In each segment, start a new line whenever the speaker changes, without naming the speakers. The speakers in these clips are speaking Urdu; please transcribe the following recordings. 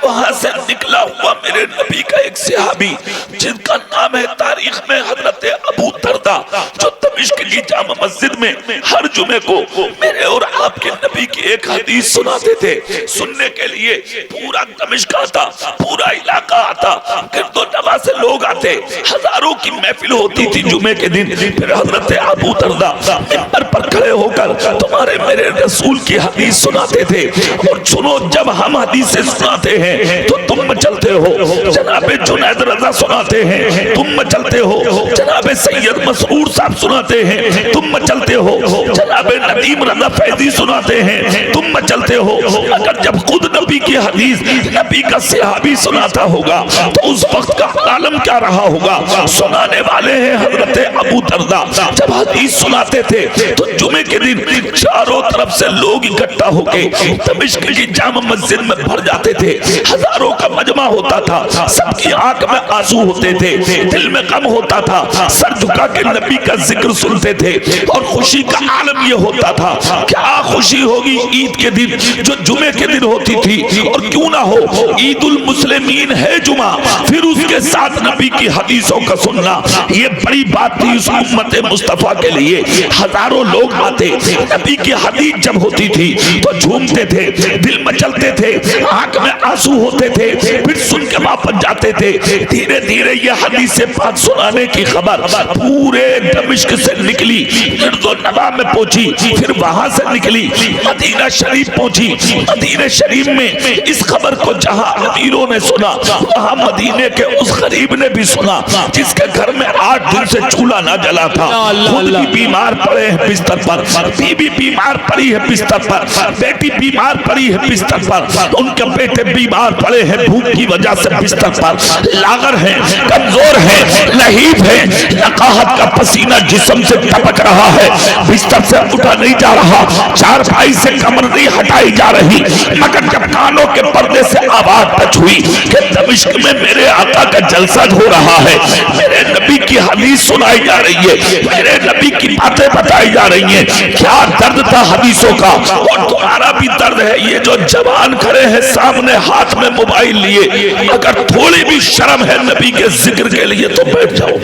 وہاں سے نکلا ہوا میرے نبی کا ایک صحابی جن کا نام ہے تاریخ میں حضرت ابو دردہ، جو دمشق کی جامع مسجد میں ہر جمعے کو میرے اور آپ کے نبی کی ایک حدیث سناتے تھے۔ سننے کے لیے پورا دمشق آتا، پورا علاقہ آتا، گرد و نواح سے لوگ آتے، ہزاروں کی محفل ہوتی تھی جمعے کے دن۔ پھر حضرت ابو دردہ منبر پر کھڑے ہو کر تمہارے میرے رسول کی حدیث سناتے تھے، اور سنو جب ہم حدیثیں سناتے ہیں تو تم مچلتے ہو، جناب جنید رضا سناتے ہیں تم مچلتے ہو، جناب سید مسرور صاحب سناتے ہیں تم مچلتے ہو، جناب ندیم رضا فیضی سناتے ہیں تم مچلتے ہو۔ اگر جب خود نبی کی حدیث نبی کا صحابی سناتا ہوگا تو اس وقت کا عالم کیا رہا ہوگا؟ سنانے والے ہیں حضرت ابو دردہ۔ جب حدیث سناتے تھے تو جمعے کے دن چاروں طرف سے لوگ اکٹھا ہو کے دمشق کی جامع مسجد میں بھر جاتے تھے، ہزاروں کا مجمع ہوتا تھا، سب کی آنکھ میں آنسو ہوتے تھے، دل میں غم ہوتا تھا، سر جھکا کے نبی کا ذکر سنتے تھے، اور خوشی کا عالم یہ ہوتا تھا۔ کیا خوشی ہوگی عید کے دن جو جمعے کے دن ہوتی تھی، اور کیوں نہ ہو عید المسلمین ہے جمعہ، پھر اس کے ساتھ نبی کی حدیثوں کا سننا یہ بڑی بات تھی اس امت مصطفیٰ کے لیے۔ ہزاروں لوگ آتے، نبی کی حدیث جب ہوتی تھی تو جھومتے تھے، دل مچلتے تھے، آنکھ میں آنسو ہوتے تھے، پھر سن کے واپس جاتے تھے۔ دھیرے دھیرے یہ حدیث پاک سنانے کی خبر پورے دمشق سے نکلی، گرد و نواح میں پہنچی، پھر وہاں سے نکلی مدینہ شریف پہنچی۔ مدینہ شریف میں اس خبر کو جہاں امیروں نے سنا، وہاں مدینے کے اس غریب نے بھی سنا جس کے گھر میں 8 دن سے چولہا نہ جلا تھا، خود بھی بیمار پڑے ہیں بستر پر، بیوی بیمار پڑی ہے بستر پر، بیٹی بیمار پڑی ہے بستر پر، ان کے بیٹے بیمار پڑے ہیں بھوک کی وجہ سے بستر پر، لاغر ہیں، کمزور ہیں، لہیب ہیں، لقاحت کا پسینہ جسم سے ٹپک رہا ہے، بستر سے اٹھا نہیں جا رہا، چارپائی سے کمر نہیں ہٹائی جا رہی، مگر جب کانوں کے پردے سے آواز ٹچ ہوئی کہ دمشق میں میرے آقا کا جلسہ ہو رہا ہے، میرے نبی کی حدیث سنائی جا رہی ہے، میرے نبی کی باتیں بتائی جا رہی ہیں، کیا درد تھا حدیثوں کا، اور تمہارا بھی درد ہے۔ یہ جو جوان کھڑے ہیں سامنے ہاتھ میں موبائل لیے، اگر تھوڑی بھی شرم ہے نبی کے ذکر کے لیے تو بیٹھ جاؤ،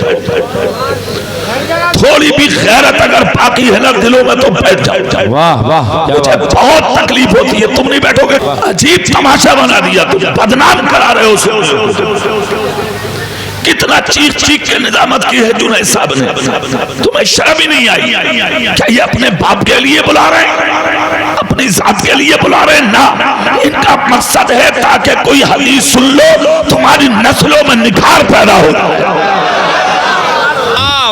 تھوڑی بھی غیرت اگر باقی ہے نا دلوں میں تو بیٹھ جاؤ۔ مجھے بہت تکلیف ہوتی ہے، تم نہیں بیٹھو گے، عجیب تماشا بنا دیا، تم بدنام کرا رہے ہو۔ کتنا چیخ چیخ کے نظامت کی ہے جنید صاحب نے، تمہیں شرم ہی نہیں آئی؟ کیا یہ اپنے باپ کے لیے بلا رہے ہیں، اپنی ذات کے لیے بلا رہے ہیں؟ نہ، ان کا مقصد ہے تاکہ کوئی حدیث سن لو تمہاری نسلوں میں نکھار پیدا ہو۔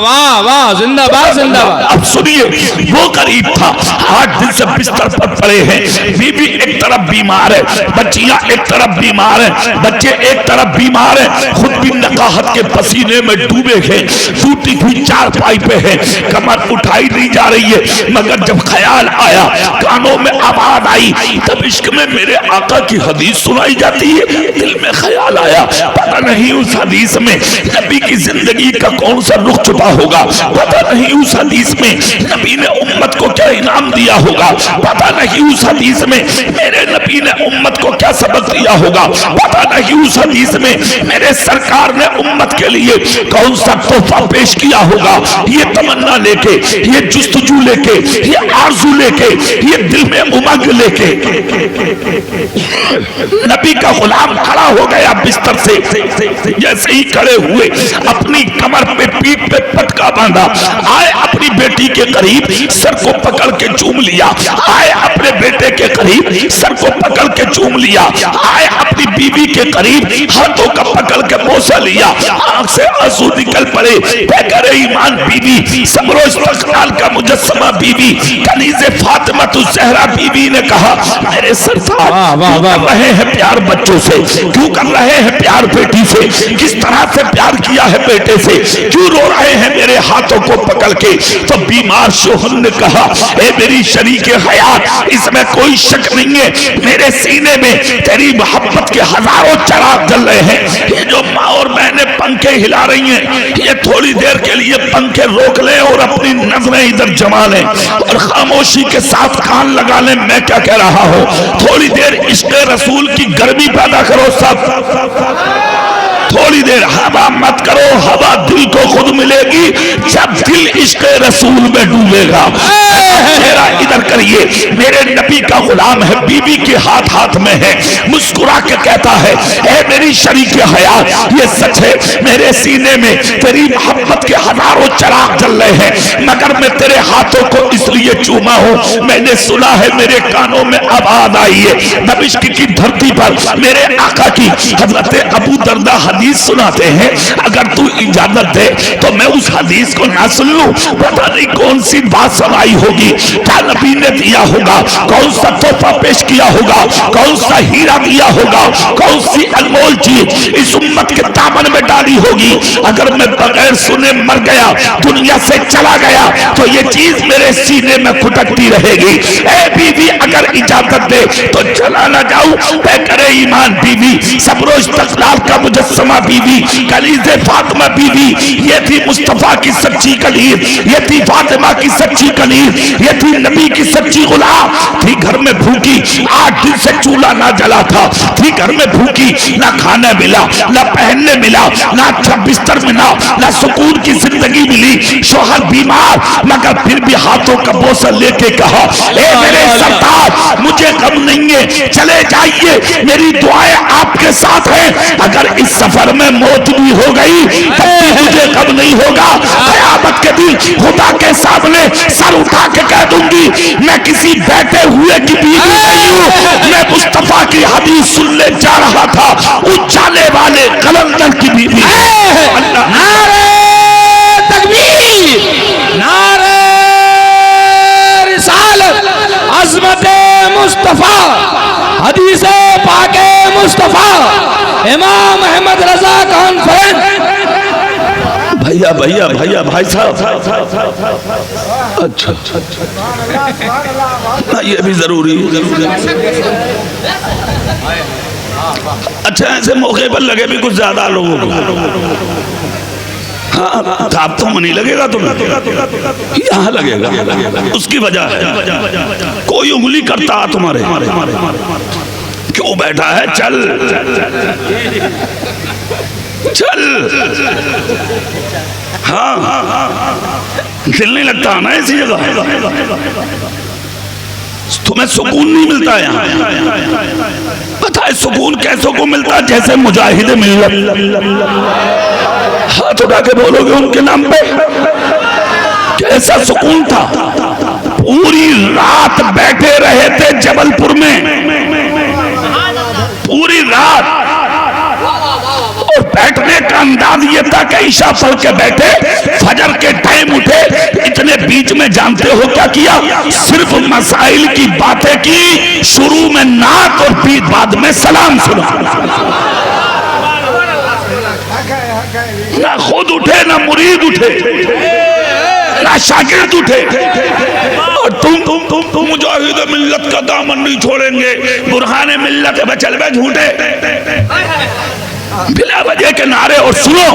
واہ واہ، زندہ باد زندہ باد۔
اب سنیے، وہ قریب تھا، 8 دن سے بستر پر پڑے ہیں، بیوی ایک طرف بیمار ہے، بچیاں ایک طرف بیمار ہیں، بچے ایک طرف بیمار ہیں، خود بھی نقاہت کے پسینے میں ڈوبے ہیں، ٹوٹی ہوئی چارپائی پہ ہے، کمر اٹھائی نہیں جا رہی ہے، مگر جب خیال آیا، کانوں میں آواز آئی، دمشق میں میرے آقا کی حدیث سنائی جاتی ہے، دل میں خیال آیا، پتہ نہیں اس حدیث میں نبی کی زندگی کا کون سا رخ چھپا ہوگا، پتہ نہیں اس حدیث میں نبی نے امت کو کیا انعام دیا ہوگا، پتہ نہیں اس حدیث میں میرے نبی نے امت کو کیا سبق دیا ہوگا، پتہ نہیں اس حدیث میں میرے سرکار نے امت کے لیے کون سا تحفہ پیش کیا ہوگا۔ یہ تمنا لے کے، یہ جستجو لے کے، یہ آرزو لے کے، یہ دل میں امنگ لے کے نبی کا غلام کھڑا ہو گیا بستر سے، جیسے ہی کھڑے ہوئے اپنی کمر پہ پیٹ پہ پٹکا باندھا، آئے اپنی بیٹی کے قریب سر کو پکڑ کے چوم لیا، آئے اپنے بیٹے کے قریب سر کو پکڑ کے چوم لیا، آئے اپنی بیوی کے قریب ہاتھوں کا پکڑ کے بوسہ لیا، آنکھ سے آنسو نکل پڑے، پیکر ایمان بیوی، صبر و استقلال کا مجسمہ بیوی، کنیز فاطمہ الزہرا بیوی نے کہا، میرے سرکار کیوں کر رہے ہیں پیار بچوں سے، کیوں کر رہے ہیں پیار بیٹی سے، کس طرح سے پیار کیا ہے بیٹے سے، کیوں رو رہے ہیں میرے ہاتھوں کو پکڑ کے. تو بیمار شوہر نے کہا اے میری شریک حیات اس میں کوئی شک نہیں ہے میرے سینے میں تیری محبت کے ہزاروں چراغ جل رہے ہیں. یہ جو ماں اور بہنیں پنکھے ہلا رہی ہیں یہ تھوڑی دیر کے لیے پنکھے روک لیں اور اپنی نظریں ادھر جما لیں اور خاموشی کے ساتھ کان لگا لیں میں کیا کہہ رہا ہوں. تھوڑی دیر عشق رسول کی گرمی پیدا کرو سب. تھوڑی دیر ہوا مت کرو, ہوا دل کو خود ملے گی جب دل عشق رسول میں ڈوبے گا. چہرہ ادھر کریے, میرے نبی کا غلام ہے, بی بی کے ہاتھ میں ہے, مسکرا کے کہتا ہے اے میری شریک حیات یہ سچ ہے میرے سینے میں تیری محبت کے ہزاروں چراغ جل رہے ہیں مگر میں تیرے ہاتھوں کو اس لیے چوما ہوں میں نے سنا ہے میرے کانوں میں آواز آئی ہے دمشق کی دھرتی پر میرے آقا کی حضرت ابو دردہ حدیث سناتے ہیں اگر تو اجازت دے تو میں اس حدیث کو نہ سن لوں. پتہ نہیں کون سی بات سنائی ہوگی, کیا نبی نے دیا ہوگا, کون سا تحفہ پیش کیا ہوگا, کون سا ہیرا دیا ہوگا, کون سی انمول چیز اس امت کے دامن میں ڈالی ہوگی. اگر میں بغیر سنے مر گیا دنیا سے چلا گیا تو یہ چیز میرے سینے میں کھٹکتی رہے گی. اے بیوی اگر اجازت دے تو چلا نہ جاؤں. پیکر ایمان بیوی, صبر و استقلال کا مجسمہ بیوی, کلیز فاطمہ بیوی, یہ تھی مصطفیٰ کی سچی کلیر, یہ تھی فاطمہ کی سچی کلیر, یہ تھی نبی کی سچی غلام. تھی گھر میں بھوکی, 8 دن سے چولہا نہ جلا تھا, تھی گھر میں بھوکی, نہ کھانا ملا, نہ پہننے ملا, نہ اچھا بستر ملا, نہ سکون کی زندگی ملی. شوہر بیمار مگر پھر بھی ہاتھوں کا بوسہ لے کے کہا اے میرے سردار مجھے غم نہیں ہے, چلے جائیے, میری دعائیں آپ کے ساتھ ہیں. اگر اس سفر میں موت بھی ہو گئی تب بھی مجھے غم نہیں ہوگا. قیامت کے دن خدا کے سامنے سر اٹھا کے کہہ دوں گی میں کسی بیٹھے ہوئے کی بیوی نہیں ہوں, میں مصطفیٰ کی حدیث سننے جا رہا تھا, اچھالے والے قلندر کی بیوی.
نعرہ تکبیر, نعرہ رسالت, عظمت مصطفیٰ, حدیث پاک مصطفیٰ, امام احمد رضا کانفرنس.
بھیا بھائی صاحب, اچھا یہ بھی ضروری ہے. اچھا ایسے موقع پر لگے بھی کچھ زیادہ لوگوں کو, ہاں تھاپ تو نہیں لگے گا تمہیں, یہاں لگے گا. اس کی وجہ ہے کوئی انگلی کرتا تمہارے, کیوں بیٹھا ہے, چل چل. ہاں دل نہیں لگتا نا ایسی جگہ, تمہیں سکون نہیں ملتا یہاں. پتہ ہے سکون کیسوں کو ملتا, جیسے مجاہد ملت. ہاتھ اٹھا کے بولو گے ان کے نام پہ, کیسا سکون تھا. پوری رات بیٹھے رہے تھے جبل پور میں, پوری رات, اور بیٹھنے کا انداز یہ تھا کہ عشاء پڑھ کے بیٹھے, فجر کے ٹائم اٹھے. اتنے بیچ میں جانتے ہو کیا کیا, صرف مسائل کی باتیں کی, شروع میں نعت اور پھر بعد میں سلام سنا. نہ خود اٹھے نہ مرید اٹھے نہ شاگرد اٹھے. اور تم مجاہد ملت کا دامن نہیں چھوڑیں گے, برہان ملت بچل بے جھوٹے, بلا وجہ کے نعرے. اور سنو,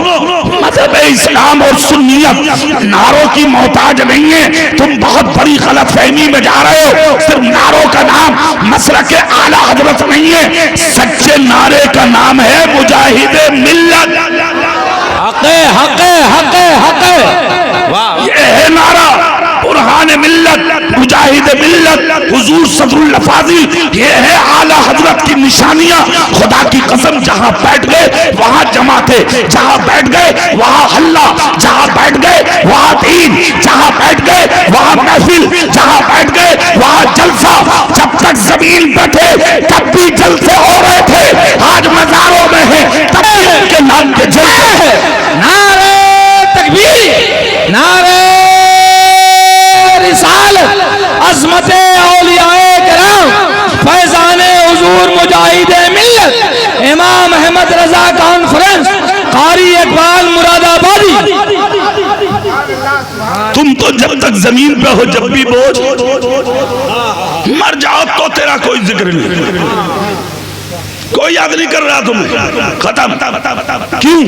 مذہب اسلام اور سنیت نعروں کی محتاج نہیں ہے. تم بہت بڑی غلط فہمی میں جا رہے ہو. صرف نعروں کا نام مسلک اعلی حضرت نہیں ہے, سچے نعرے کا نام ہے مجاہد ملت.
حق حق حق حق,
یہ ہے نعرہ برہان ملت, مجاہد ملت, حضور صدر الفاضل. یہ ہے اعلیٰ حضرت کی نشانیاں. خدا کی قسم جہاں بیٹھ گئے وہاں جمع تھے, جہاں بیٹھ گئے وہاں حلہ, جہاں بیٹھ گئے وہاں دین, جہاں بیٹھ گئے وہاں محفل, جہاں بیٹھ گئے وہاں جلسہ. جب تک زمین پہ تھے تب بھی جلسے ہو رہے تھے, آج مزاروں میں ہیں تب بھی ان کے نام کے جلسے ہیں.
نعرہ تکبیر, نعرہ رسالت, عظمت اولیاء کرام, فیضان حضور مجاہد ملت, امام احمد رضا کانفرنس, قاری اقبال مراد آبادی.
تم تو جب تک زمین پہ ہو جب بھی بوجھ، مر جاؤ تو تیرا کوئی ذکر نہیں، کوئی یاد نہیں کر رہا تمہیں، ختم۔ کیوں؟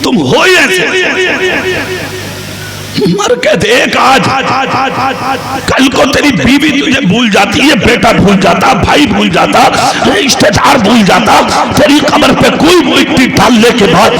تم ہو ہی ایسے، مر کے دیکھ آج، کل کو تیری بیوی تجھے بھول جاتی ہے، بیٹا بھول جاتا، بھائی بھول جاتا، رشتہ دار بھول جاتا، تیری قبر پہ کوئی مٹی ڈالنے کے بعد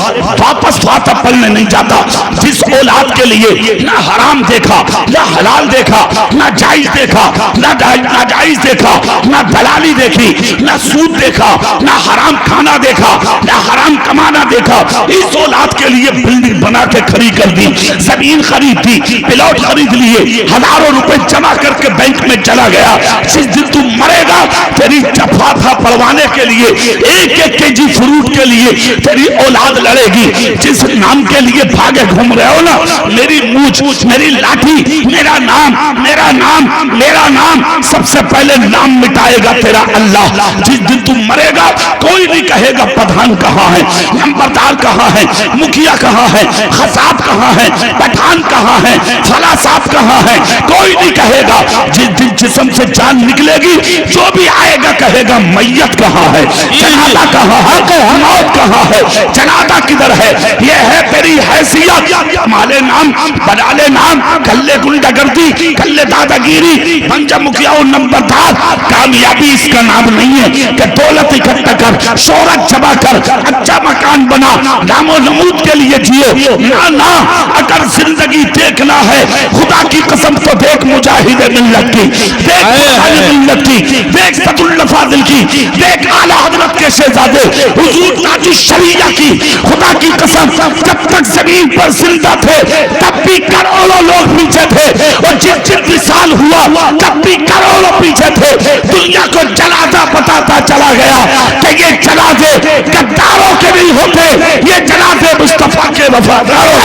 واپس فاتح پڑھنے نہیں جاتا۔ جس اولاد کے لیے نہ حرام دیکھا، نہ حلال دیکھا، نہ جائز دیکھا، نہ ناجائز دیکھا، نہ دلالی دیکھی، نہ سود دیکھا، نہ حرام کھانا دیکھا، نہ حرام کمانا دیکھا، اس اولاد کے لیے بلڈنگ بنا کے کھڑی کر دی، زمین خرید تھی، پلاٹ خرید لیے، ہزاروں روپے جمع کر کے بینک میں چلا گیا۔ جس دن تم مرے گا تیری فاتحہ پڑھوانے کے لیے، ایک ایک کے جی فروٹ کے لیے تیری اولاد لڑے گی۔ جس نام کے لیے بھاگے گھوم رہے ہو نا، میری مونچھ، میری لاٹھی، میرا نام، میرا نام، میرا نام، سب سے پہلے نام مٹائے گا تیرا اللہ۔ جس دن تم مرے گا کوئی نہیں کہے گا پٹھان کہاں ہے، نمبردار کہاں ہے، مکھیا کہاں ہے، خطاب کہاں ہے، پٹھان کہاں ہے، فلاں صاحب کہاں ہے، کوئی نہیں کہے گا۔ جس دن جسم سے جان نکلے گی جو بھی آئے گا کہے گا میت کہاں ہے، جنازہ کہاں ہے، موت کہاں ہے، جنازہ کدھر ہے۔ یہ ہے تیری حیثیت، مالے نام، بدالے نام، کلے گنڈا گردی، کلے دادا گیری، پنجا مکھیا و نمبردار۔ کامیابی اس کا نام نہیں ہے کہ دولت اکٹھا کر، شہرت جمع کر، اچھا مکان بنا، نام و نمود کے لیے جیو۔ نہ، اگر زندگی دیکھنا ہے خدا کی قسم تو دیکھ مجاہد ملت کی، دیکھ قرآن ملت کی، دیکھ سعد الفاضل کی، دیکھ اعلیٰ حضرت کے شہزادے حضور تاج الشریعہ کی۔ خدا کی قسم جب تک زمین پر زندہ تھے تب بھی کروڑوں لوگ پیچھے تھے، اور جس وصال ہوا تب بھی کروڑوں پیچھے تھے۔ دنیا کو جنازہ بتاتا چلا گیا کہ یہ جنازے غداروں کے نہیں ہوتے، یہ جنازے مصطفیٰ کے وفاداروں۔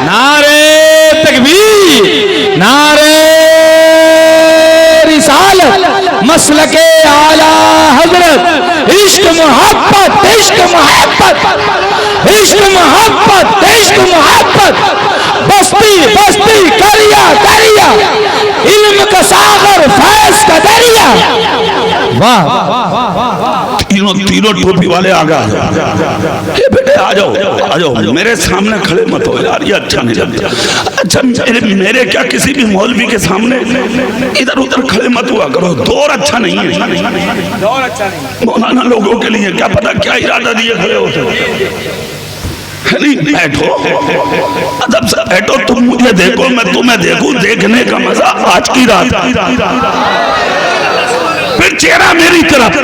نعرے تکبیر، نعرے رسالت، مسلک اعلیٰ حضرت، عشق محبت، عشق محبت، عشق محبت، عشق محبت، بستی بستی کریا کریا، علم کا ساغر فیض کا دریا۔ واہ
تینوں ٹوپی والے آگا، اے بیٹے آ جاؤ، آ جاؤ، میرے سامنے کھڑے مت ہو یار، یہ اچھا نہیں لگتا۔ اچھا میرے کیا کسی بھی مولوی کے سامنے ادھر ادھر کھڑے مت ہوا کرو، دور اچھا نہیں ہے، مولانا لوگوں کے لیے کیا پتا کیا ارادہ دیے کھڑے ہوتے۔ بیٹھو، ادب سے بیٹھو، تم مجھے دیکھو میں تمہیں دیکھوں، دیکھنے کا مزہ آج کی رات۔ پھر چہرہ میری طرف،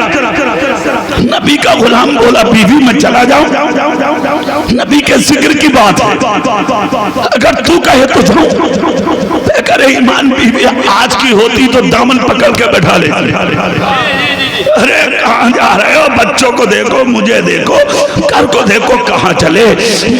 نبی کا غلام بولا بیوی میں چلا جاؤں، نبی کے ذکر کی بات ہے، اگر تو کہے تو جاؤں۔ کرے ایمان بیوی آج کی ہوتی تو دامن پکڑ کے بیٹھا لے، ارے کہاں جا رہے ہو، بچوں کو دیکھو، مجھے دیکھو، گھر کو دیکھو، کہاں چلے۔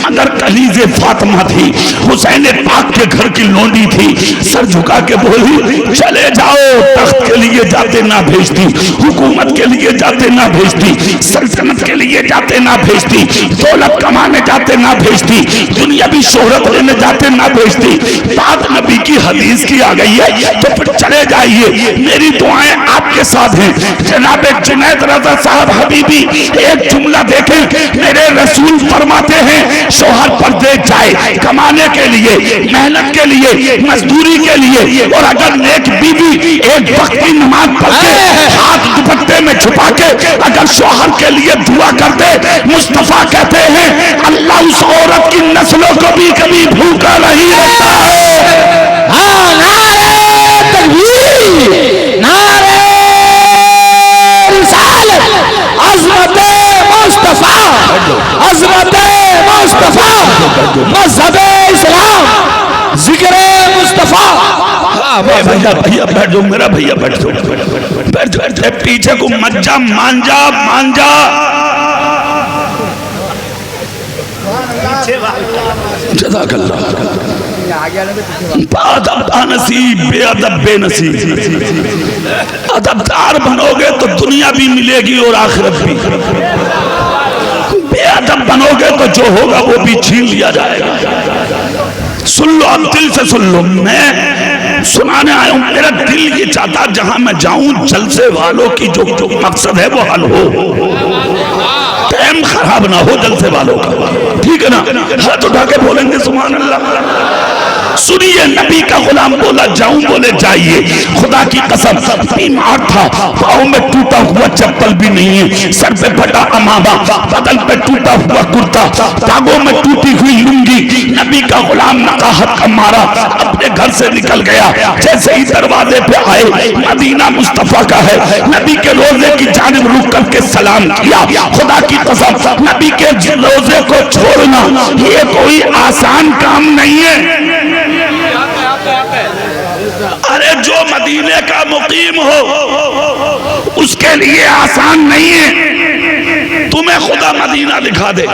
مگر کلیز فاطمہ تھی، حسین پاک کے گھر کی لونڈی تھی، سر جھکا کے بولی چلے جاؤ، تخت کے لیے جاتے نہ بھیجتی، حکومت کے لیے جاتے نہ بھیجتی، سلطنت کے لیے جاتے نہ بھیجتی، دولت کمانے جاتے نہ بھیجتی، دنیاوی شہرت لینے جاتے نہ بھیجتی۔ بات نبی کی حدیث کی آ گئی ہے تو پھر چلے جائیے، میری دعائیں آپ کے ساتھ ہیں۔ جناب جنید رضا صاحب حبیبی ایک جملہ دیکھیں، میرے رسول فرماتے ہیں شوہر پردیس جائے کمانے کے لیے، محنت کے لیے، مزدوری کے لیے، اور اگر نیک بیوی ایک وقت کی نماز پڑھ کے ہاتھ دوپٹے میں چھپا کے اگر شوہر کے لیے دعا کر دے، مصطفیٰ کہتے ہیں اللہ اس عورت کی نسلوں کو بھی کبھی بھوکا نہیں رکھتا ہے۔
نعرے تکبیر، نعرے رسالت، عظمت مصطفیٰ، عظمت مصطفیٰ، مذہب اسلام، ذکر مصطفیٰ۔
بھیا بیٹھ جاؤ، میرا بھیا بیٹھ جاؤ، بیٹھ جاؤ، پیچھے کو مجا مانجا مانجا، جزاک اللہ۔ ادب نصیب، بے ادب بے نصیب۔ ادبدار بنو گے تو دنیا بھی ملے گی اور آخرت بھی، بے ادب بنو گے تو جو ہوگا وہ بھی چھین لیا جائے گا۔ سن لو، اب دل سے سن لو، میں سنانے آیا ہوں، میرا دل یہ چاہتا جہاں میں جاؤں جلسے والوں کی جو مقصد ہے وہ حل ہو، ٹائم خراب نہ ہو جلسے والوں کا، ٹھیک ہے نا؟ ہاتھ اٹھا کے بولیں گے سبحان اللہ۔ سنیے، نبی کا غلام بولا جاؤں، بولے جائیے، خدا کی قسم بیمار تھا، پاؤں میں ٹوٹا ہوا چپل بھی نہیں ہے، سر پہ پھٹا امامہ، بدن پہ ٹوٹا ہوا کرتا، داغوں میں ٹوٹی ہوئی لنگی، نبی کا غلام نقاہت کا مارا اپنے گھر سے نکل گیا، جیسے ہی دروازے پہ آئے مدینہ مصطفیٰ کا ہے، نبی کے روزے کی جانب رک کر کے سلام کیا، خدا کی قسم نبی کے روزے کو چھوڑنا یہ کوئی آسان کام نہیں ہے، ارے جو مدینے کا مقیم ہو اس کے لیے آسان نہیں ہے، تمہیں خدا مدینہ دکھا دے،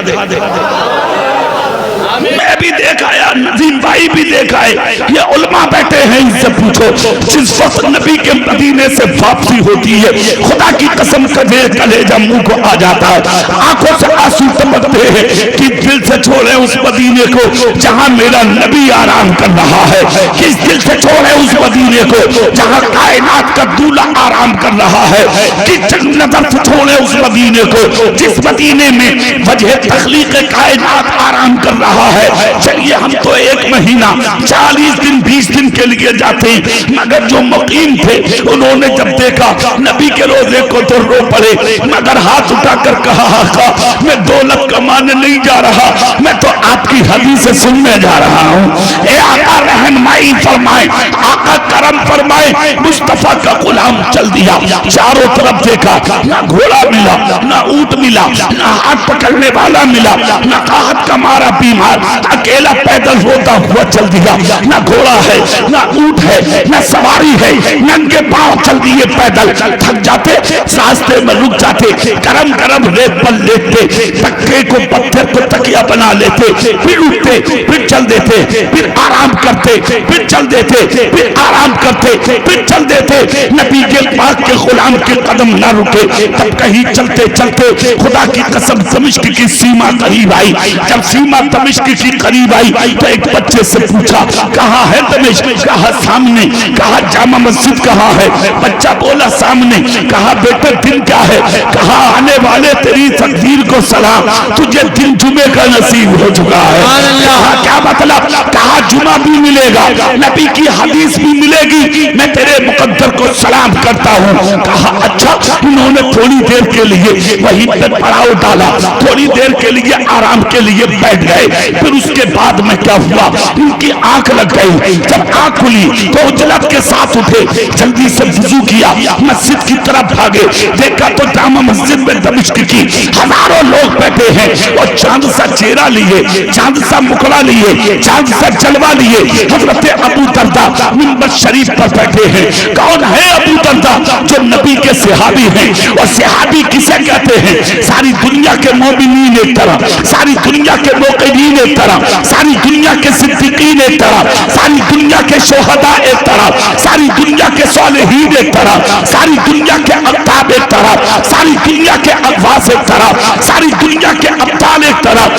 میں بھی دیکھ آیا، نظیم بھائی بھی دیکھ آئے، یہ علماء بیٹھے ہیں، ان سے پوچھو جس وقت نبی کے مدینے سے واپسی ہوتی ہے خدا کی قسم کلیجہ منہ کو آ جاتا ہے، آنکھوں سے آنسو ٹپکتے ہیں کہ دل سے چھوڑے اس مدینے کو جہاں میرا نبی آرام کر رہا ہے، کس دل سے چھوڑے اس مدینے کو جہاں کائنات کا دولہ آرام کر رہا ہے، کس نظر سے چھوڑے اس مدینے کو جس مدینے میں وجہ تخلیق کائنات آرام کر رہا ہے۔ چلیے ہم تو ایک مہینہ 40 دن 20 دن کے لیے جاتے ہیں، مگر جو مقیم تھے انہوں نے جب دیکھا نبی کے روزے کو تو رو پڑے، مگر ہاتھ اٹھا کر کہا آقا میں دولت کمانے نہیں جا رہا، میں تو آپ کی حدیث سننے جا رہا ہوں، اے آقا رہنمائی فرمائے، آقا کرم فرمائے، مصطفیٰ کا غلام چل دیا، چاروں طرف دیکھا، نہ گھوڑا ملا، نہ اونٹ ملا، نہ ہاتھ پکڑنے والا ملا، نہ قحط کا مارا بیمار اکیلا پیدل ہوتا ہوا چل دیا، نہ گھوڑا ہے نہ اونٹ ہے نہ سواری ہے، ننگے پاؤں چل دیے پیدل، تھک جاتے راستے میں رک جاتے، گرم گرم ریت پر لیٹتے، تکے کو پتھر کو تکیہ بنا لیتے، پھر اٹھتے پھر چل دیتے، پھر آرام کرتے پھر چل دیتے، پھر آرام کرتے پھر چل دیتے، نبی کے پاک کے غلام کے قدم نہ رکے، تب کہیں چلتے چلتے خدا کی قسم دمشق کی سیما قریب آئی، جب سیما دمشق کی قریب آئی تو ایک بچے سے پوچھا کہاں ہے دمشق، کہا سامنے، کہا جامع مسجد کہاں ہے، بچہ بولا سامنے، کہا بیٹے دن کیا ہے، کہا آنے والے تیری تقدیر کو سلام، تجھے دن جمعے کا نصیب ہو چکا ہے، کہا کیا مطلب، کہا جمعہ بھی ملے گا، نبی کی حدیث بھی ملے گی، میں تیرے مقدر کو سلام کرتا ہوں، کہا اچھا، انہوں نے تھوڑی دیر کے لیے وہیں پہ پڑاؤ ڈالا، تھوڑی دیر کے لیے آرام کے لیے بیٹھ گئے، پھر اس کے بعد میں کیا ہوا، ان کی آنکھ لگ گئی، جب آنکھ کھلی تو اجلت کے ساتھ اٹھے، جلدی سے وضو کیا، مسجد کی طرف بھاگے، دیکھا تو جامع مسجد میں دمشق کی ہزاروں لوگ بیٹھے ہیں اور چاند سا چہرہ لیے، چاند سا مکڑا لیے، چاند سا جلوہ لیے، حضرت ابو دردہ منبر شریف پر بیٹھے ہیں، کون ہے ابو دردہ، جو نبی کے صحابی ہیں، اور صحابی کسے کہتے ہیں، ساری دنیا کے مومنین ایک طرح، ساری دنیا کے موقنین ایک طرح، ساری دنیا کے صدیقین ایک طرح، ساری دنیا کے شہداء ایک طرح، ساری دنیا کے صالحین ایک طرح، ساری دنیا کے اقطاب ایک طرح، ساری دنیا کے اقواس ایک طرح، ساری دنیا کے ابطال ایک طرح،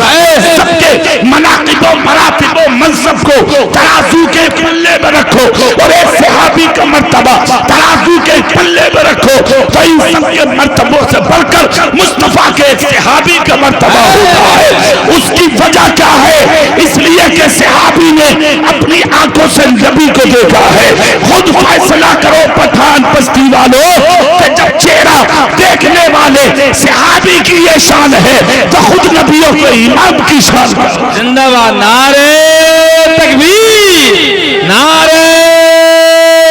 سب کے مناقب و مراتب و منصب کو ترازو کے پلے میں رکھو اور ایک صحابی کا مرتبہ ترازو کے پلے میں رکھو تو ان سب کے مرتبوں سے بڑھ کر مصطفیٰ کے ایک صحابی کا مرتبہ ہوتا ہے۔ اس کی وجہ کیا ہے؟ اس لیے کہ صحابی نے اپنی آنکھوں سے نبی کو دیکھا ہے، خود فیصلہ کرو پٹھان بستی والوں کہ جب چہرہ دیکھنے والے صحابی کی یہ شان ہے تو خود نبیوں کے امام کی شان ہے۔
زندہ باد، نعرہ تکبیر، نعرہ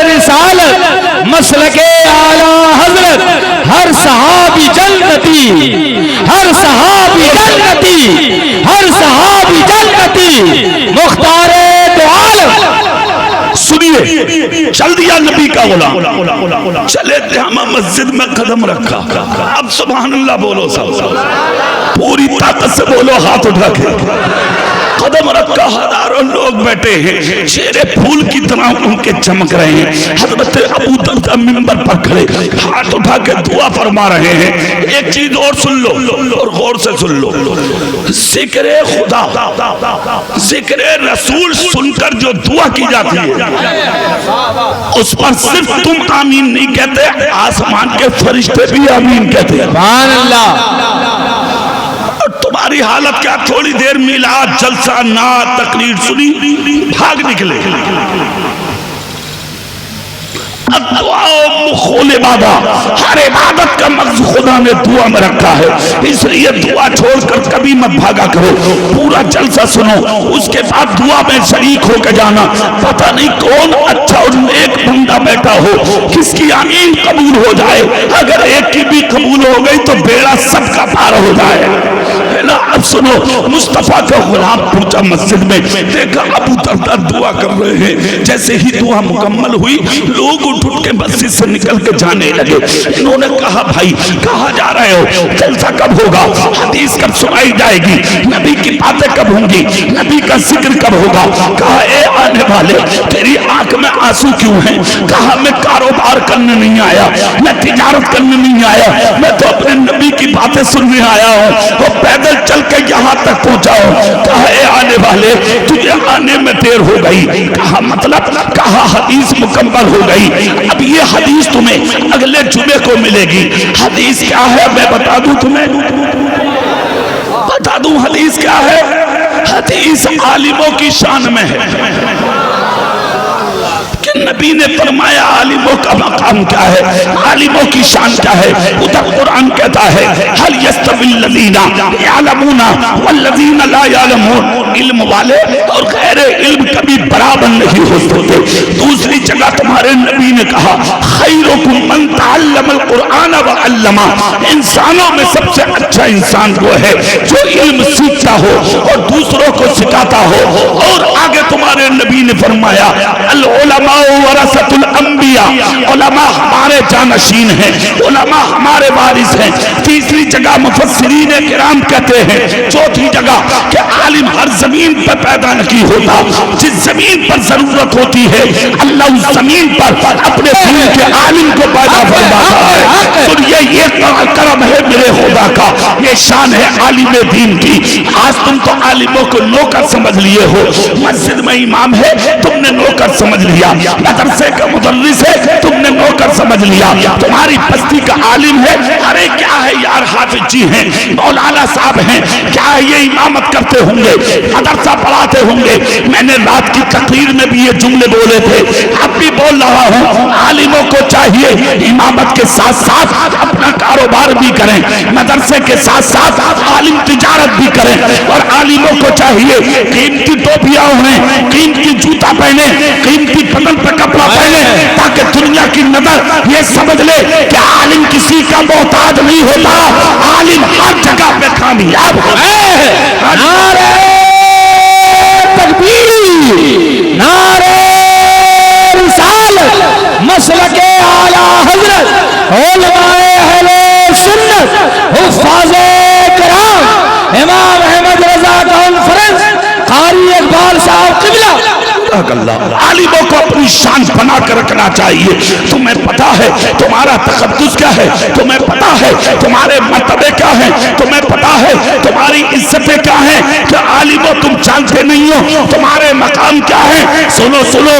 رسالت، مسلک اعلیٰ حضرت، ہر صحابی جنتی، ہر صحابی جنتی، ہر صحابی جنتی، مختار دو عالم۔
سنیے، چل دیا نبی کا غلام، چلے جامع مسجد میں قدم رکھا، اب سبحان اللہ بولو سب، پوری طاقت سے بولو، ہاتھ اٹھا کے قدم رکھا، ہزاروں لوگ بیٹھے ہیں، چہرے پھول کی طرح ان کے چمک رہے ہیں، حضرت ابو دردہ منبر پر کھڑے ہاتھ اٹھا کے دعا فرما رہے ہیں۔ ایک چیز اور سن لو اور غور سے سن لو، ذکر خدا ذکر رسول سن کر جو دعا کی جاتی ہے اس پر صرف تم آمین نہیں کہتے، آسمان کے فرشتے بھی آمین کہتے ہیں۔
سبحان اللہ۔
اور تمہاری حالت کیا؟ تھوڑی دیر میلاد جلسہ نعت تقریر سنی بھاگ نکلے۔ الدعاء مخول عبادت، ہر عبادت کا مغز خدا نے دعا میں رکھا ہے، اس لیے دعا چھوڑ کر کبھی مت بھاگا کرو، پورا جلسہ سنو، اس کے بعد دعا میں شریک ہو کے جانا۔ پتہ نہیں کون اچھا اور نیک بندہ بیٹھا ہو، کس کی آمین قبول ہو جائے، اگر ایک کی بھی قبول ہو گئی تو بیڑا سب کا پار ہو جائے۔ اب سنو، مصطفیٰ کا غلام پہنچا مسجد میں، دیکھا ابو درداء دعا کر رہے ہیں، جیسے ہی دعا مکمل ہوئی لوگ اٹھ کے مسجد سے نکل کے جانے لگے۔ انہوں نے کہا بھائی کہاں جا رہے ہو، جلسہ کب ہوگا، حدیث کب سنائی جائے گی، نبی کی باتیں کب ہوں گی، نبی کا ذکر کب ہوگا؟ کہا اے آنے والے تیری آنکھ میں آنسو کیوں ہیں؟ کہا میں کاروبار کرنے نہیں آیا، میں تجارت کرنے نہیں آیا، میں تو اپنے نبی کی باتیں سننے آیا ہوں، وہ پیدل چل کے یہاں تک پہنچا ہوں۔ کہا اے آنے والے تجھے آنے میں دیر ہو گئی۔ کہا مطلب؟ کہا حدیث مکمل ہو گئی، اب یہ حدیث تمہیں اگلے جمعے کو ملے گی۔ حدیث کیا ہے میں بتا دوں تمہیں، بتا دوں حدیث کیا ہے؟ حدیث عالموں کی شان میں ہے کہ نبی نے فرمایا عالموں کا مقام کیا ہے، عالموں کی شان کیا ہے۔ ادھر قرآن کہتا ہے هل يستوي الذين يعلمون والذين لا يعلمون، علم والے اور غیر علم کبھی برابر نہیں ہوتے۔ دوسری جگہ تمہارے نبی نے کہا خیرکم من تعلم القرآن وعلمہ، انسانوں میں سب سے اچھا انسان وہ ہے جو علم سیکھتا ہو اور دوسروں کو سکھاتا ہو۔ اور آگے تمہارے نبی نے فرمایا العلماء ورثۃ الانبیاء، علماء ہمارے جانشین ہیں، علماء ہمارے وارث ہیں۔ تیسری جگہ مفسرین کرام کہتے ہیں، چوتھی جگہ کہ عالم ہر زمین پر پیدا نہیں ہوتا، جس زمین پر ضرورت ہوتی ہے اللہ اس زمین پر اپنے دین کے عالم کو پیدا فرماتا ہے۔ سنیے یہ کرم ہے میرے خدا کا، یہ شان ہے عالم دین کی۔ آج تم تو عالموں کو نوکر سمجھ لیے ہو، مسجد میں امام ہے تم نے نوکر سمجھ لیا، مدرسے کا مدرس ہے تم نے نوکر سمجھ لیا، تمہاری بستی کا عالم ہے، ارے کیا ہے یار حافظ جی ہیں، مولانا صاحب ہیں، کیا ہے یہ امامت کرتے ہوں گے، مدرسہ پڑھاتے ہوں گے۔ میں نے رات کی تقریر میں بھی یہ جملے بولے تھے، اب بھی بول رہا ہوں، عالموں کو چاہیے امامت کے ساتھ ساتھ اپنا کاروبار بھی کریں، مدرسے کے ساتھ ساتھ عالم تجارت بھی کریں، اور عالموں کو چاہیے قیمتی ٹوپیاں ہوئیں، قیمتی جوتا پہنے، قیمتی بدن پہ کپڑا پہنے، تاکہ دنیا کی نظر یہ سمجھ لے کہ عالم کسی کا محتاج نہیں ہوتا، عالم ہر جگہ پہ کامیاب ہے۔
نعرہ تکبیر، نعرہ رسالت، مسلک اعلی حضرت، علماء اہل سنت، حفاظ کرام، امام احمد رضا کانفرنس، قاری اقبال صاحب قبلہ۔
عالموں کو اپنی شان بنا کر رکھنا چاہیے۔ تمہیں پتا ہے تمہارا تقدس کیا ہے، تمہیں پتا ہے تمہارے مرتبے کیا ہیں، تمہیں پتا ہے تمہاری عزتیں کیا ہیں، کہ عالموں تم جانتے نہیں ہو تمہارے مقام کیا ہے۔ سنو سنو،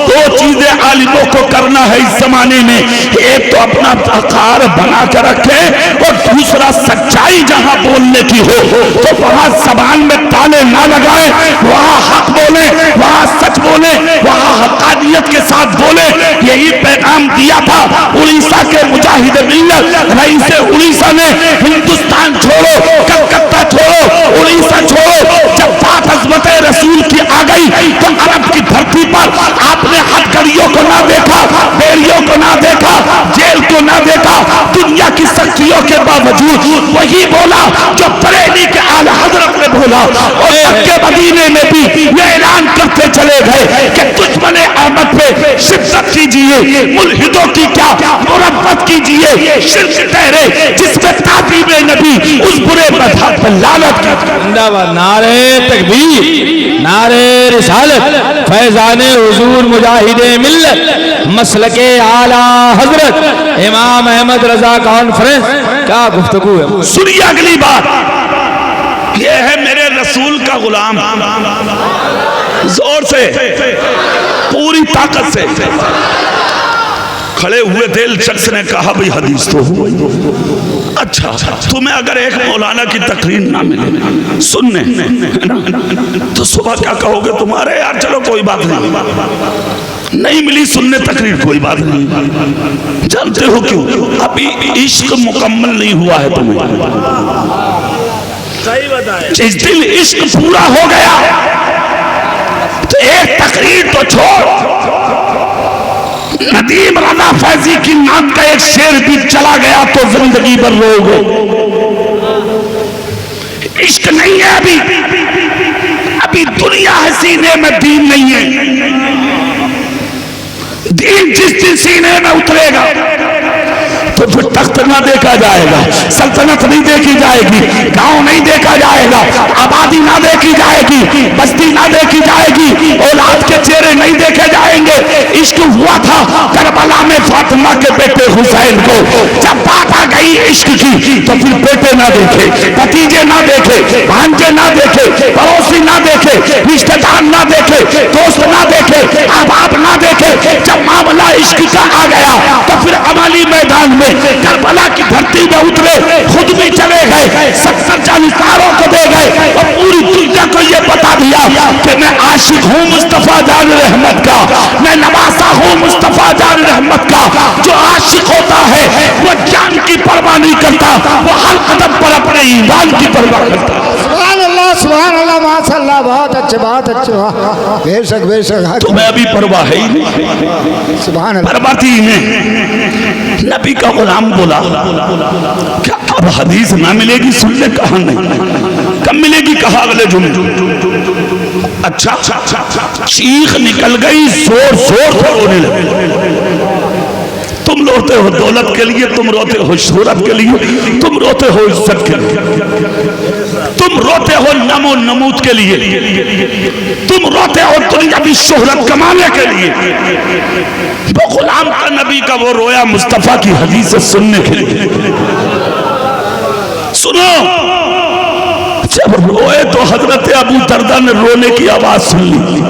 دو چیزیں عالموں کو کرنا ہے اس زمانے میں، ایک تو اپنا وقار بنا کر رکھے، اور دوسرا سچائی جہاں بولنے کی ہو تو وہاں زبان میں تالے نہ لگائے، وہاں حق بولے، وہاں سچ بولے، وہاں حقانیت کے ساتھ بولے۔ یہی پیغام دیا تھا اڑیسہ کے مجاہد ملت رئیس اڑیسہ نے، ہندوستان چھوڑو، کلکتہ چھوڑو، اڑیسہ چھوڑو۔ جب بات عظمت رسول کی آ گئی تو عرب کی دھرتی پر آپ نے ہتھکڑیوں کو نہ دیکھا، بیڑیوں کو نہ دیکھا، جیل کو نہ دیکھا، دنیا کی سختیوں کے باوجود وہی بولا جو بریلی کے اعلی حضرت نے بولا، اور مکے مدینے میں بھی یہ اعلان کرتے چلے گئے کہ دشمن احمد پہ شدت کیجئے، ملحدوں کی کیا مربت کیجئے، شرک ٹھہرے جس میں تعظیم نبی، اس برے مذہب پر لعنت
زندہ باد۔ نعرہ تکبیر، نعرہ رسالت، فیضان حضور مجاہد ملت، مسلک اعلی حضرت امام احمد رضا کانفرنس، کیا گفتگو ہے.
سنیے اگلی بات، یہ ہے میرے رسول کا غلام، زور سے پوری طاقت سے کھڑے ہوئے تھے. شخص نے کہا بھئی حدیث تو ہوئی. اچھا تمہیں اگر ایک مولانا کی تقریر نہ ملے سننے تو صبح کیا کہو گے تمہارے؟ یار چلو کوئی بات نہیں ملی سننے تقریر، کوئی بات نہیں. جانتے ہو کیوں؟ ابھی عشق مکمل نہیں ہوا ہے تمہیں. جس دن عشق پورا ہو گیا تو ایک تقریر تو چھوڑ، ندیم رضا فیضی کی نعت کا ایک شعر بھی چلا گیا تو زندگی بھر رو گے. عشق نہیں ہے ابھی دنیا ہے سینے میں، دین نہیں ہے. دین جس دن سینے میں اترے گا تو پھر تخت نہ دیکھا جائے گا، سلطنت نہیں دیکھی جائے گی، گاؤں نہیں دیکھا جائے گا، آبادی نہ دیکھی جائے گی، بستی نہ دیکھی جائے گی، اولاد کے چہرے نہیں دیکھے جائیں گے. عشق ہوا تھا کربلا میں فاطمہ کے بیٹے حسین کو. جب بات آ گئی عشق کی تو پھر بیٹے نہ دیکھے، بھتیجے نہ دیکھے، بھانجے نہ دیکھے، پڑوسی نہ دیکھے، رشتہ دار نہ دیکھے، دوست نہ دیکھے، احباب نہ دیکھے. جب معاملہ عشق کا آ گیا تو پھر عملی میدان میں کربلا کی دھرتی میں اترے، خود بھی چلے گئے، 70 جانکاروں کو دے گئے اور پوری دنیا کو یہ بتا دیا کہ میں عاشق ہوں مصطفیٰ جان رحمت کا، میں نواسا ہوں مصطفیٰ جان رحمت کا. جو عاشق ہوتا ہے وہ جان کی پرواہ نہیں کرتا، وہ ہر قدم پر اپنے ایمان کی پرواہ کرتا.
سبحان اللہ ماشاء اللہ، بہت اچھے بہت اچھے. بے شک بے شک.
تمہیں ابھی پرواہ ہے ہی نہیں،
سبحان اللہ.
پرواہ ہی نہیں. نبی کا غلام بولا کیا اب حدیث نہ ملے گی سننے؟ کہا نہیں. کب ملے گی؟ کہا اگلے جمعے. اچھا چیخ نکل گئی، زور زور سے رونے لگے. تم روتے ہو دولت کے لیے، تم روتے ہو شہرت کے لیے، تم روتے ہو عزت کے لیے، تم روتے ہو نام و نمود کے لیے، تم روتے ہو دنیاوی شہرت کمانے کے لیے. وہ غلام کا نبی کا وہ رویا مصطفیٰ کی حدیث سننے کے لیے. سنو، جب روئے تو حضرت ابو دردہ نے رونے کی آواز سن لی.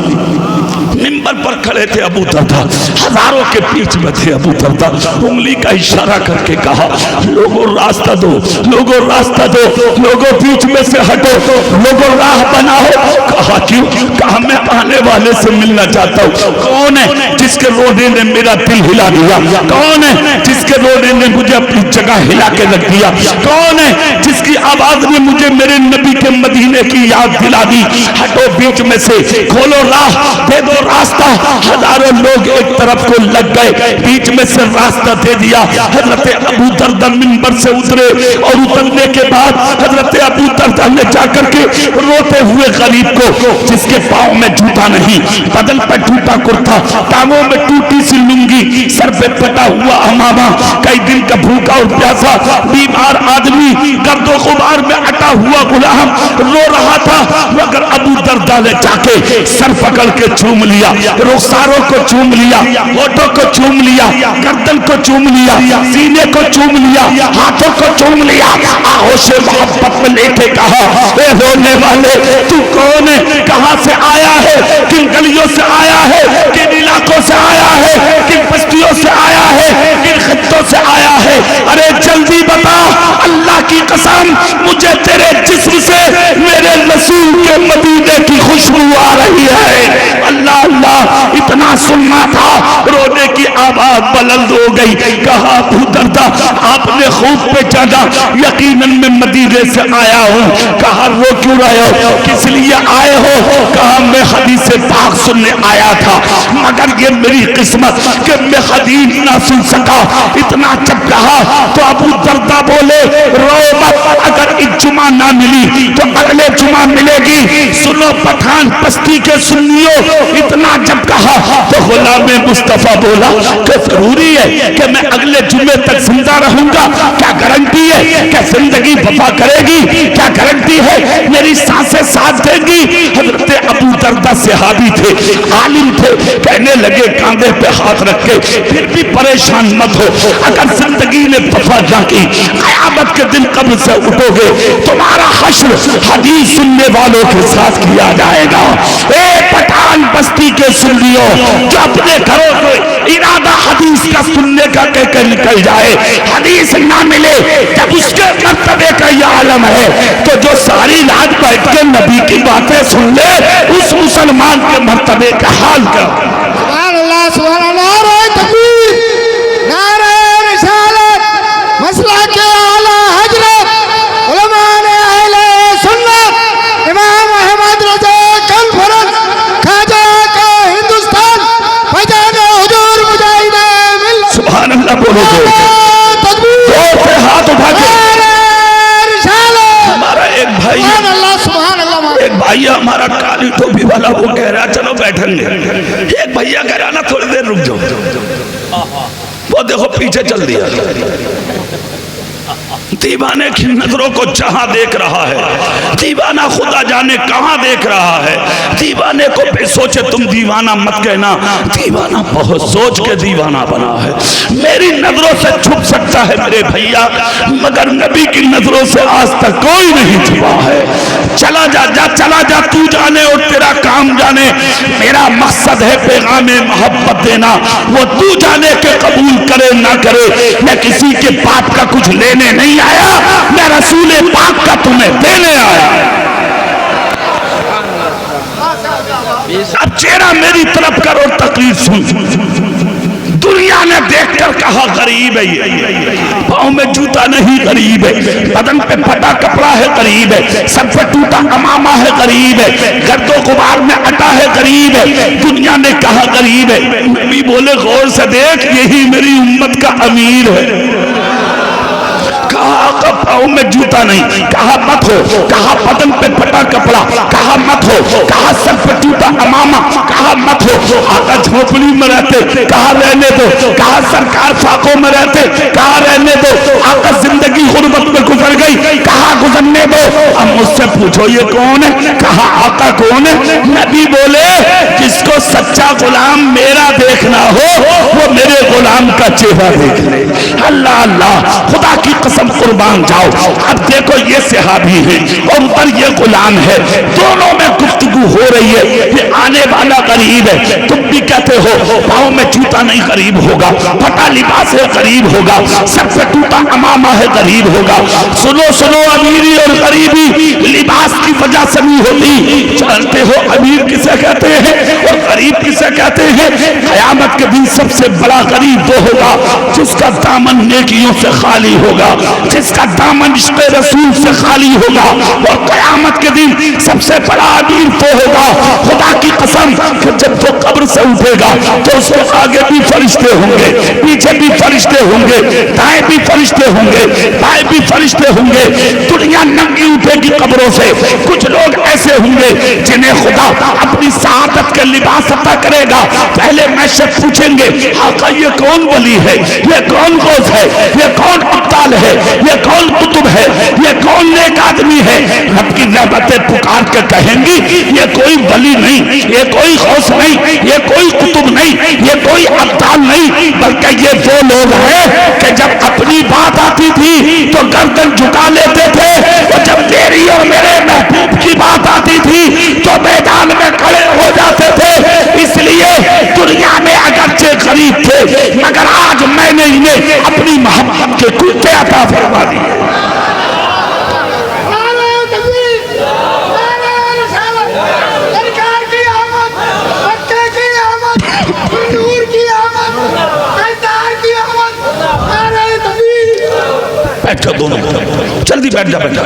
منبر پر کھڑے تھے ابو دردہ، ہزاروں کے بیچ میں تھے ابو دردہ. انگلی کا اشارہ کر کے کہا لوگوں راستہ دو، لوگوں راستہ دو، لوگوں بیچ میں سے ہٹو، لوگوں راہ بناؤ. کہا کیوں؟ کہا میں آنے والے سے ملنا چاہتا ہوں. کون ہے جس کے رونے نے میرا دل ہلا دیا؟ کون ہے جس کے رونے نے مجھے اپنی جگہ ہلا کے رکھ دیا؟ کون ہے جس کی آواز نے مجھے میرے نبی کے مدینے کی یاد دلا دی؟ ہٹو بیچ میں سے، کھولو راہ، دے دو راستہ. ہزاروں لوگ ایک طرف کو لگ گئے، بیچ میں سے راستہ دے دیا. حضرت ابو دردہ منبر سے اترے اور اترنے کے بعد حضرت ابو دردہ نے جا کر کے روتے ہوئے غریب کو، جس کے پاؤں میں جوتا نہیں، بدن پہ ٹوٹا کرتا، ٹانگوں میں ٹوٹی سی لنگی، سر پہ پٹا ہوا امامہ، کئی دن کا بھوکا اور پیاسا بیمار آدمی، گرد و غبار میں اٹا ہوا غلام رو رہا تھا. مگر ابو دردہ نے جا کے سر پکڑ کے چوم لیا، رخساروں کو چوم لیا، ہونٹوں کو چوم لیا، گردن کو چوم لیا، سینے کو چوم لیا، ہاتھوں کو چوم لیا. آغوش محبت میں لے کے کہا اے ہونے والے تو کون ہے؟ کہاں سے آیا ہے؟ کن گلیوں سے آیا ہے؟ کن علاقوں سے آیا ہے؟ کن بستیوں سے آیا ہے؟ کن خطوں سے آیا ہے؟ ارے جلدی بتا، اللہ کی قسم مجھے تیرے جسم سے میرے رسول کے مدینے کی خوشبو آ رہی ہے. اللہ اللہ اتنا سننا تھا، رونے کی آواز بلند ہو گئی. کہا ابو دردہ آپ نے خوب پہچانا، یقیناً میں مدینے سے آیا ہوں. کہا رو کیوں رہے ہو؟ کس لیے آئے ہو؟ کہا میں حدیث پاک سننے آیا تھا، مگر یہ میری قسمت کہ میں حدیث نہ سن سکا. اتنا جب کہا تو ابو دردہ بولے رو مت، اگر اس جمعہ نہ ملی تو اگلے جمعہ ملے گی. سنو پٹھان بستی کے سنیوں اتنا جب کہا تو غلام مصطفیٰ بولا کہ ضروری ہے کہ میں اگلے جمعے تک زندہ رہوں گا، کیا گارنٹی ہے کہ زندگی وفا کرے گی، کیا گارنٹی ہے میری سانسیں ساتھ دیں گی؟ حضرت ابو دردہ صحابی تھے، عالم تھے، کہنے لگے کاندھے پہ ہاتھ رکھ کے پھر بھی پریشان مت ہو، اگر زندگی نے وفا نہ کی قیامت کے دن قبر سے اٹھو گے، تمہارا حشر حدیث سننے والوں کے ساتھ کیا جائے گا۔ اے پٹھان بستی کے سنیوں جو اپنے گھروں کو ارادہ حدیث کا سننے کا کہہ کر نکل جائے، حدیث نہ ملے جب اس کے مرتبے کا یہ عالم ہے، تو جو ساری رات بیٹھ کے نبی کی باتیں سن لے اس مسلمان کے مرتبے کا حال کیا؟
سبحان اللہ سبحان اللہ، نعرہ تکبیر، نعرہ رسالت، مسلک اعلی حضرت علماء اہل سنت امام احمد رضا کانفرنس خواجہ کا ہندوستان فیضان حضور مجاہد ملت۔
سبحان اللہ بولو گے زور سے ہاتھ اٹھا کے۔ ہمارا ایک بھائی ایک بھائی ہمارا کالی ٹوپی والا وہ کہہ رہا چلو بیٹھیں گے، ایک بھیا کہہ رہا نا تھوڑی دیر رک جاؤ، وہ دیکھو پیچھے چل دیا۔ دیوانے کی نظروں کو جہاں دیکھ رہا ہے، دیوانہ خدا جانے کہاں دیکھ رہا ہے۔ دیوانے کو بے سوچے تم دیوانہ مت کہنا، دیوانہ بہت سوچ کے دیوانہ بنا ہے۔ میری نظروں سے چھپ سکتا ہے میرے بھیا، مگر نبی کی نظروں سے آج تک کوئی نہیں چھپا ہے۔ چلا جا چلا جا، تو جانے اور تیرا کام جانے، میرا مقصد ہے پیغام محبت دینا، وہ تو جانے کہ قبول کرے نہ کرے۔ میں کسی کے باپ کا کچھ لینے نہیں آیا، میں رسول پاک کا تمہیں دینے آیا۔ اب چہرہ میری طرف کر اور تقریر سن۔ دنیا نے دیکھ کر کہا غریب ہے یہ، پاؤں میں جوتا نہیں غریب ہے، بدن پہ پھٹا کپڑا ہے غریب ہے، سب پہ ٹوٹا امامہ ہے غریب ہے، گرد و غبار میں اٹا ہے غریب ہے۔ دنیا نے کہا غریب ہے، نبی بولے غور سے دیکھ یہی میری امت کا امیر ہے۔ کہا آقا پاؤں میں جوتا نہیں، کہا مت ہو، کہا بدن پہ پھٹا کپڑا، کہا مت ہو، کہا سر پہ ٹوٹا امامہ، کہا مت ہو، آقا جھوپڑی میں رہتے، کہا رہنے دو، کہا سرکار فاقوں میں رہتے، کہا رہنے دو، آقا زندگی غربت میں گزر گئی، کہا گزرنے دو۔ اب مجھ سے پوچھو یہ کون ہے؟ کہا آقا کون ہے؟ نبی بولے جس کو سچا غلام میرا دیکھنا ہو وہ میرے غلام کا چہرہ دیکھ لے۔ اللہ اللہ، خدا کی قسم قربان جاؤ۔ اب دیکھو یہ صحابی ہے اور اوپر یہ غلام ہے، دونوں میں گفتگو ہو رہی ہے۔ یہ آنے والا غریب ہے، تم بھی کہتے ہو پاؤں میں جوتا نہیں غریب ہوگا، پھٹا لباس ہے غریب ہوگا، سر سے ٹوٹا امامہ ہے غریب ہوگا۔ سنو سنو، امیری اور غریبی لباس کی وجہ سے نہیں ہوتی۔ جانتے ہو امیر کسے کہتے ہیں اور غریب کسے کہتے ہیں؟ قیامت کے دن سب سے بڑا غریب وہ ہوگا جس کا دامن نیکیوں سے خالی ہوگا، جس کا دامن عشق رسول سے خالی ہوگا، اور قیامت کے دن سب سے بڑا امیر وہ ہوگا۔ خدا کی قسم کہ جب وہ قبر سے اٹھے گا تو اس کے آگے بھی فرشتے ہوں گے، پیچھے بھی فرشتے ہوں گے، دائیں بھی فرشتے ہوں گے، بائیں بھی فرشتے ہوں گے۔ دنیا ننگی اٹھے گی قبروں سے۔ کچھ لوگ ایسے ہوں گے جنہیں خدا اپنی سعادت کے لباس عطا کرے گا۔ پہلے محشر پوچھیں گے آقا یہ کون ولی ہے، یہ کون غوث ہے، یہ کون ابدال ہے، یہ کون قطب ہے، یہ کون نیک آدمی ہے؟ رب کی رحمتیں پکار کے کہیں گی یہ کوئی ولی نہیں، یہ کوئی غوث نہیں، یہ کوئی قطب نہیں، یہ کوئی ابدال نہیں، بلکہ یہ وہ لوگ ہیں کہ جب اپنی بات آتی تھی تو گردن جھکا لیتے تھے، اور جب میری اور میرے محبوب کی بات آتی تھی تو میدان میں کھڑے ہو جاتے تھے۔ اس لیے دنیا میں اگرچہ غریب تھے مگر آج میں نے انہیں اپنی محبت کے کتے عطا فرما دیے۔ بیٹھو دونوں، جلدی بیٹھ جا، بیٹھ جا،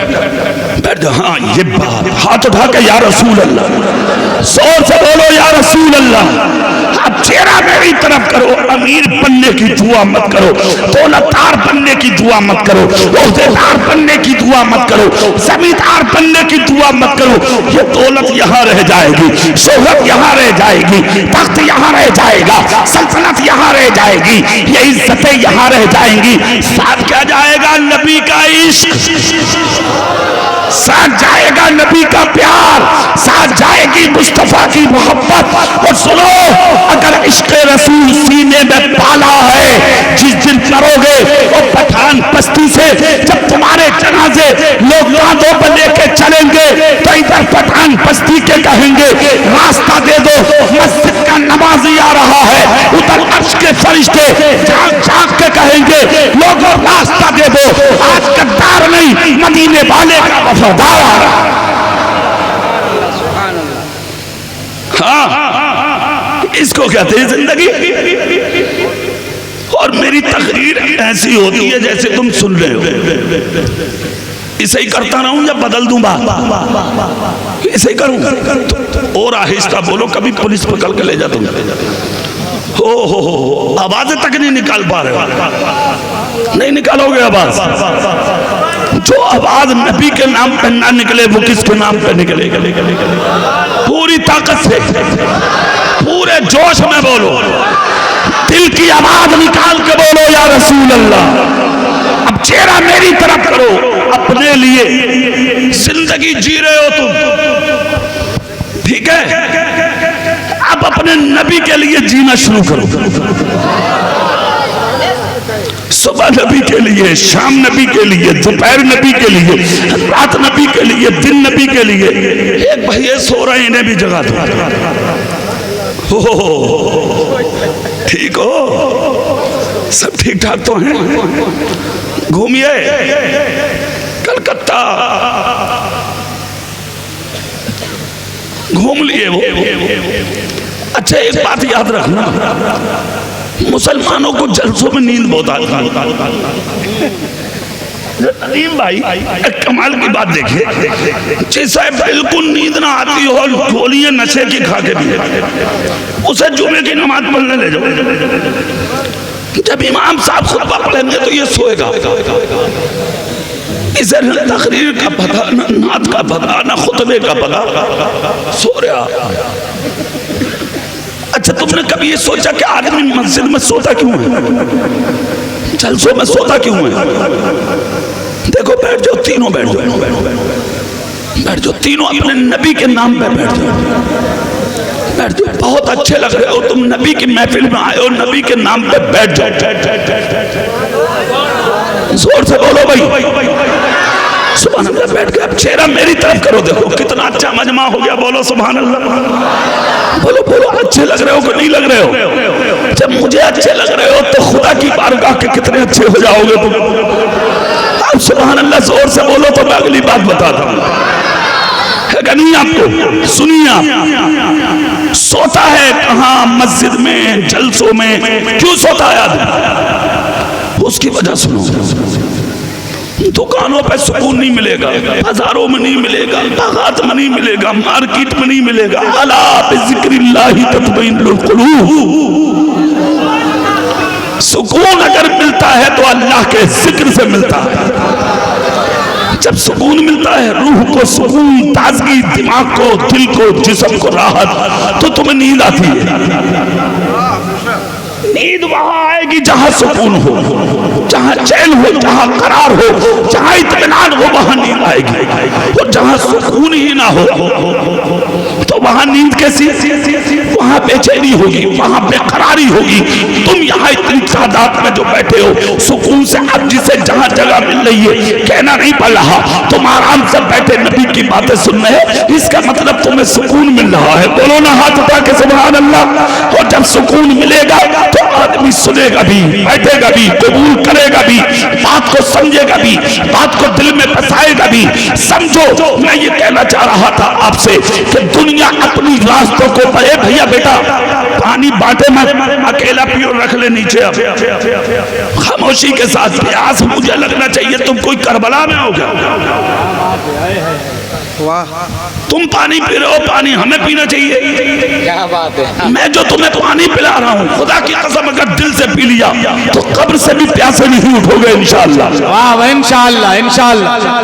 بیٹھ جا۔ ہاں یہ بات، ہاتھ اٹھا کے یا رسول اللہ، زور سے بولو یا رسول اللہ۔ اب چہرہ میری طرف کرو، امیر بننے کی دعا مت کرو، دولتدار بننے کی دعا مت کرو، عہدیدار بننے کی دعا مت کرو، زمیندار بننے کی دعا مت کرو. یہ دولت یہاں رہ جائے گی، شہرت یہاں رہ جائے گی، تخت یہاں رہ جائے گا، سلطنت یہاں رہ جائے گی، یہ عزتیں یہاں رہ جائیں گی. ساتھ کیا جائے گا؟ نبی کا عشق، ساتھ جائے گا نبی کا پیار، ساتھ جائے گی مصطفیٰ کی محبت. اور سنو، اگر عشق رسول سینے میں پالا ہے، جس دن کرو گے وہ پٹھان بستی سے جب تمہارے جنازے لوگ کاندھوں پر لے کے چلیں گے تو ادھر پٹھان بستی کے کہیں گے راستہ دے دو، مسجد کا نمازی آ رہا ہے، ادھر عرش کے فرشتے جھانک جھانک کے کہیں گے لوگوں راستہ دے دو، آج غدار نہیں مدینے والے کا وفادار آ رہا ہے. ہاں، اس کو کہتے ہیں زندگی. اور میری تقریر ایسی ہوتی ہے جیسے تم سن رہے ہو. اسے ہی کرتا رہوں یا بدل دوں بات؟ اسے ہی کروں اور آہستہ بولو، کبھی پولیس پکڑ کے لے جا تم. ہو آوازیں تک نہیں نکال پا رہے ہو، نہیں نکالو گے آواز. جو آواز نبی کے نام پہ نہ نکلے وہ کس کے نام پہ نکلے گا؟ پوری طاقت سے، پورے جوش میں بولو، دل کی آواز نکال کے بولو یا رسول اللہ. اب چہرہ میری طرف کرو. اپنے لیے زندگی جی رہے ہو تم، ٹھیک ہے؟ اب اپنے نبی کے لیے جینا شروع کرو. صبح نبی کے لیے، شام نبی کے لیے، دوپہر نبی کے لیے، رات نبی کے لیے، دن نبی کے لیے. ایک بھائی سو رہے ہیں، انہیں بھی جگہ دو. ٹھیک ہو؟ سب ٹھیک ٹھاک تو ہیں؟ گھومیے کلکتہ، گھوم لیے وہ. اچھا ایک بات یاد رکھنا، مسلمانوں کو جلسوں میں نیند بہت آتی ہے. ندیم بھائی ایک کمال کی بات دیکھیے، جیسا بالکل نیند نہ آتی ہو، گولیاں نشے کی کھا کے بھی اسے جمعے کی نماز پڑھنے لے جاؤ. جب امام صاحب خطبہ پڑھیں گے تو یہ سوئے گا. اسے نہ تقریر کا پتہ، نہ نعت کا پتہ، نہ خطبے کا پتہ، سو رہا. اچھا تم نے کبھی یہ سوچا کہ آدمی مسجد میں سوتا کیوں ہے؟ جلسوں میں سوتا کیوں ہے؟ دیکھو بیٹھ جاؤ، تینوں بیٹھ جاؤ، بیٹھ جاؤ تینوں، اپنے نبی کے نام پہ بیٹھ جاؤ، بیٹھ جاؤ. بہت اچھے لگ رہے ہو تم، نبی کی محفل میں آئے ہو، نبی کے نام پہ بیٹھ جاؤ. زور سے بولو بھائی سبحان اللہ. بیٹھ کے اب چہرہ میری طرف کرو، دیکھو کتنا اچھا مجمع ہو گیا. بولو سبحان اللہ. بولو بولو، اچھے لگ رہے ہو کہ نہیں لگ رہے ہو؟ جب مجھے اچھے لگ رہے ہو تو خدا کی بارگاہ کے کتنے اچھے ہو جاؤ گے تم. اب سبحان اللہ زور سے بولو تو میں اگلی بات بتاتا ہوں. ہے کہ نہیں؟ آپ کو سنیے، آپ سوتا ہے کہاں؟ مسجد میں، جلسوں میں. کیوں سوتا ہے آدمی؟ اس کی وجہ سنو. دکانوں پہ سکون نہیں ملے گا، بازاروں میں نہیں ملے گا، باغات میں نہیں ملے گا، مارکیٹ میں نہیں ملے گا. الا بذکر اللہ تطمئن القلوب. سکون اگر ملتا ہے تو اللہ کے ذکر سے ملتا ہے. جب سکون ملتا ہے، روح کو سکون، تازگی، دماغ کو، دل کو، جسم کو راحت، تو تمہیں نیند آتی ہے. نیند وہاں آئے گی جہاں سکون ہو، جہاں چین ہو، جہاں قرار ہو، جہاں اطمینان ہو، وہاں نیند آئے گی. اور جہاں سکون ہی نہ ہو تو وہاں نیند کیسی؟ وہاں بے چینی ہوگی، وہاں بے قراری ہوگی. تم یہاں اتنی تعداد میں جو بیٹھے ہو، سکون سے اب جسے جہاں جگہ مل رہی ہے کہنا نہیں پڑ رہا، تم آرام سے بیٹھے نبی کی باتیں سن رہے ہیں، اس کا مطلب تمہیں سکون مل رہا ہے. بولو نا ہاتھ اٹھا کے سبحان اللہ. اور جب سکون ملے گا تو آدمی سنے گا بھی، بیٹھے گا بھی، قبول کرے گا بھی، بات کو سمجھے گا بھی، بات کو دل میں بسائے گا بھی. سمجھو میں یہ کہنا چاہ رہا تھا آپ سے کہ دنیا اپنی راستوں کو پڑے. بھیا بیٹا پانی بانٹے میں اکیلا پیو، رکھ لے نیچے. اب خاموشی کے ساتھ پیاس مجھے لگنا چاہیے تم کوئی کربلا میں ہو گیا. تم پانی پی رہے ہو، پانی ہمیں پینا چاہیے.
کیا بات ہے.
میں جو تمہیں پانی پلا رہا ہوں خدا کی قسم اگر دل سے پی لیا تو قبر سے بھی پیاسے نہیں اٹھو گے انشاءاللہ.
واہ انشاءاللہ انشاءاللہ.